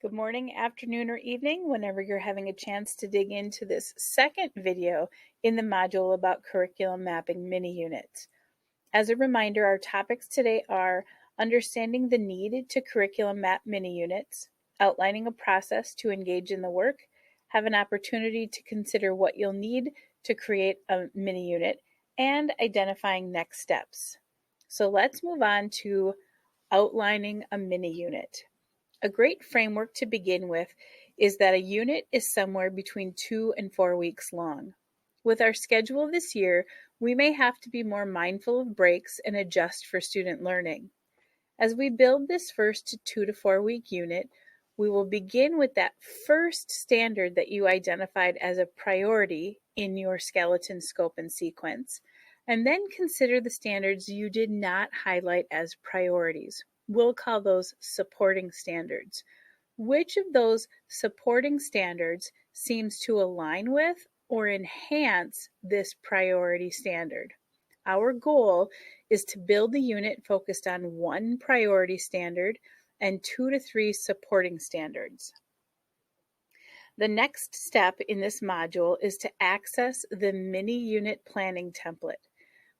Good morning, afternoon, or evening, whenever you're having a chance to dig into this second video in the module about curriculum mapping mini units. As a reminder, our topics today are understanding the need to curriculum map mini units, outlining a process to engage in the work, have an opportunity to consider what you'll need to create a mini unit, and identifying next steps. So let's move on to outlining a mini unit. A great framework to begin with is that a unit is somewhere between 2 and 4 weeks long. With our schedule this year, we may have to be more mindful of breaks and adjust for student learning. As we build this first 2 to 4 week unit, we will begin with that first standard that you identified as a priority in your skeleton scope and sequence, and then consider the standards you did not highlight as priorities. We'll call those supporting standards. Which of those supporting standards seems to align with or enhance this priority standard? Our goal is to build a unit focused on one priority standard and 2 to 3 supporting standards. The next step in this module is to access the mini unit planning template.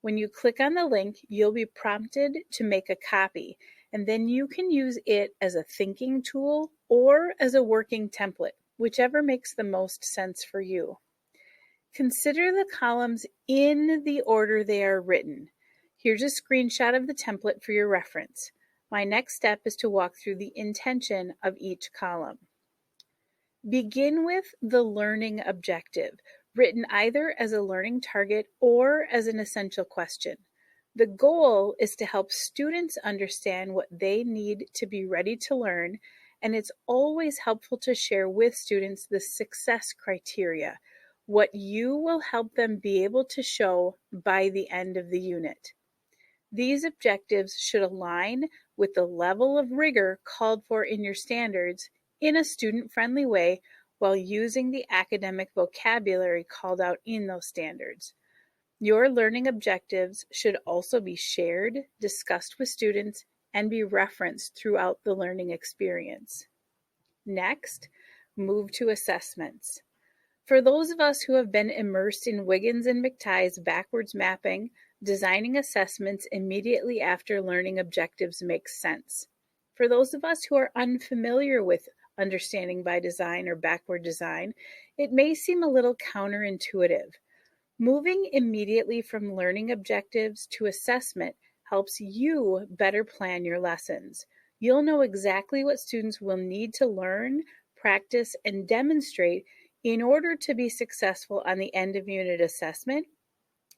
When you click on the link, you'll be prompted to make a copy, and then you can use it as a thinking tool or as a working template, whichever makes the most sense for you. Consider the columns in the order they are written. Here's a screenshot of the template for your reference. My next step is to walk through the intention of each column. Begin with the learning objective, written either as a learning target or as an essential question. The goal is to help students understand what they need to be ready to learn, and it's always helpful to share with students the success criteria, what you will help them be able to show by the end of the unit. These objectives should align with the level of rigor called for in your standards in a student-friendly way while using the academic vocabulary called out in those standards. Your learning objectives should also be shared, discussed with students, and be referenced throughout the learning experience. Next, move to assessments. For those of us who have been immersed in Wiggins and McTighe's backwards mapping, designing assessments immediately after learning objectives makes sense. For those of us who are unfamiliar with understanding by design or backward design, it may seem a little counterintuitive. Moving immediately from learning objectives to assessment helps you better plan your lessons. You'll know exactly what students will need to learn, practice, and demonstrate in order to be successful on the end of unit assessment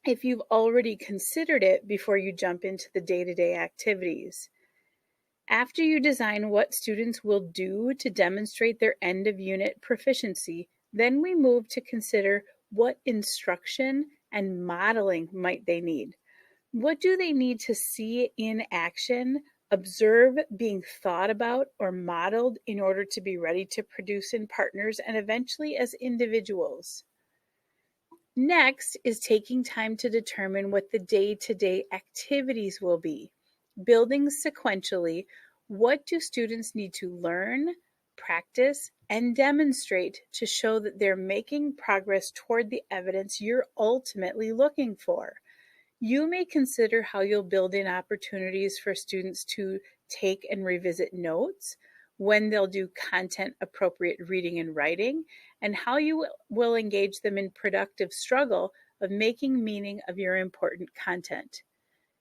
if you've already considered it before you jump into the day-to-day activities. After you design what students will do to demonstrate their end of unit proficiency, then we move to consider what instruction and modeling might they need. What do they need to see in action, observe being thought about or modeled in order to be ready to produce in partners and eventually as individuals? Next is taking time to determine what the day-to-day activities will be. Building sequentially, what do students need to learn, practice, and demonstrate to show that they're making progress toward the evidence you're ultimately looking for? You may consider how you'll build in opportunities for students to take and revisit notes, when they'll do content appropriate reading and writing, and how you will engage them in productive struggle of making meaning of your important content.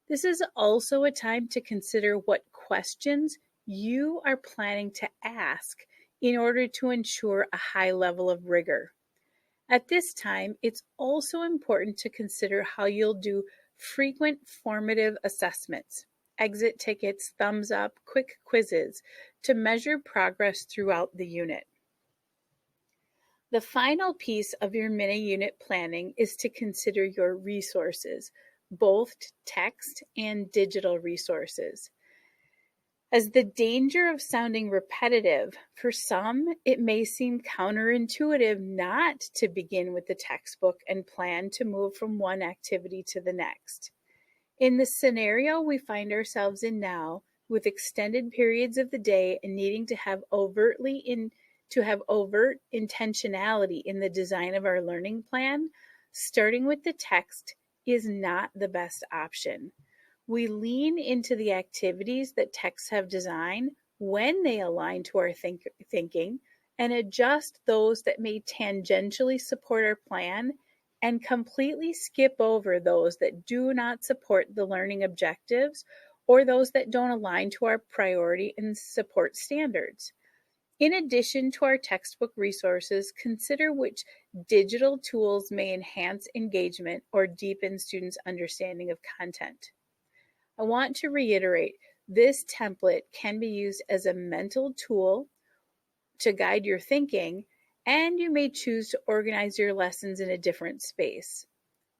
This is also a time to consider what questions you are planning to ask in order to ensure a high level of rigor. At this time, it's also important to consider how you'll do frequent formative assessments, exit tickets, thumbs up, quick quizzes to measure progress throughout the unit. The final piece of your mini unit planning is to consider your resources, both text and digital resources. As the danger of sounding repetitive, for some, it may seem counterintuitive not to begin with the textbook and plan to move from one activity to the next. In the scenario we find ourselves in now, with extended periods of the day and needing to have overt intentionality in the design of our learning plan, starting with the text is not the best option. We lean into the activities that texts have designed when they align to our thinking and adjust those that may tangentially support our plan and completely skip over those that do not support the learning objectives or those that don't align to our priority and support standards. In addition to our textbook resources, consider which digital tools may enhance engagement or deepen students' understanding of content. I want to reiterate, this template can be used as a mental tool to guide your thinking, and you may choose to organize your lessons in a different space.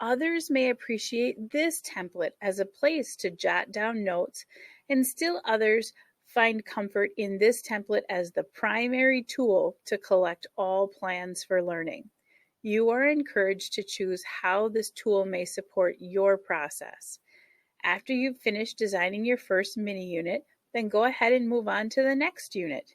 Others may appreciate this template as a place to jot down notes, and still others find comfort in this template as the primary tool to collect all plans for learning. You are encouraged to choose how this tool may support your process. After you've finished designing your first mini unit, then go ahead and move on to the next unit.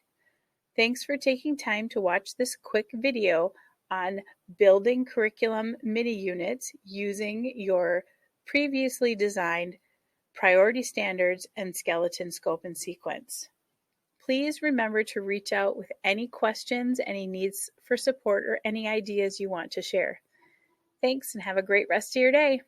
Thanks for taking time to watch this quick video on building curriculum mini units using your previously designed priority standards and skeleton scope and sequence. Please remember to reach out with any questions, any needs for support, or any ideas you want to share. Thanks and have a great rest of your day.